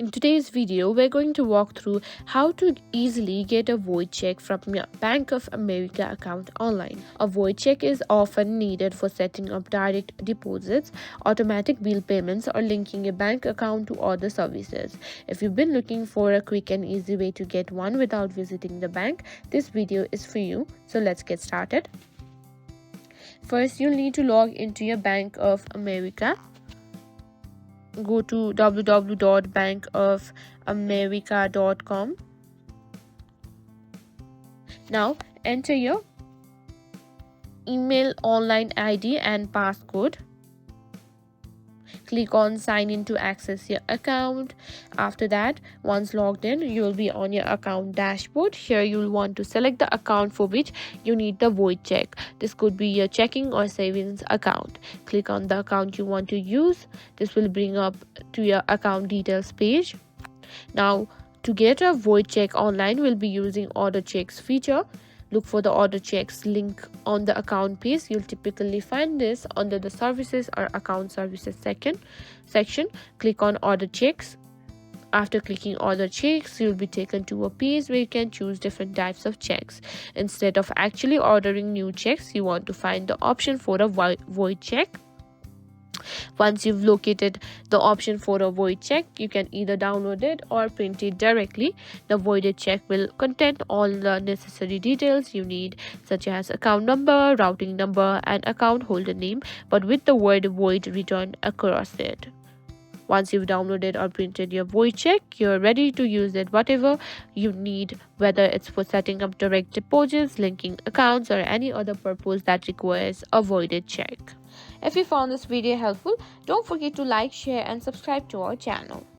In today's video, we're going to walk through how to easily get a void check from your Bank of America account online. A void check is often needed for setting up direct deposits, automatic bill payments, or linking a bank account to other services. If you've been looking for a quick and easy way to get one without visiting the bank, this video is for you. So let's get started. First, you'll need to log into your Bank of America. Go to www.bankofamerica.com. Now enter your email, online ID and passcode. Click on sign in to access your account. After that, once logged in, you will be on your account dashboard. Here you will want to select the account for which you need the void check. This could be your checking or savings account. Click on the account you want to use. This will bring up to your account details page. Now, to get a void check online, we'll be using order checks feature. Look for the order checks link on the account page. You'll typically find this under the services or account services section. Click on order checks. After clicking order checks, you'll be taken to a page where you can choose different types of checks. Instead of actually ordering new checks, you want to find the option for a void check. Once you've located the option for a void check, you can either download it or print it directly. The voided check will contain all the necessary details you need, such as account number, routing number, and account holder name, but with the word void written across it. Once you've downloaded or printed your void check, you're ready to use it whatever you need, whether it's for setting up direct deposits, linking accounts, or any other purpose that requires a voided check. If you found this video helpful, don't forget to like, share, and subscribe to our channel.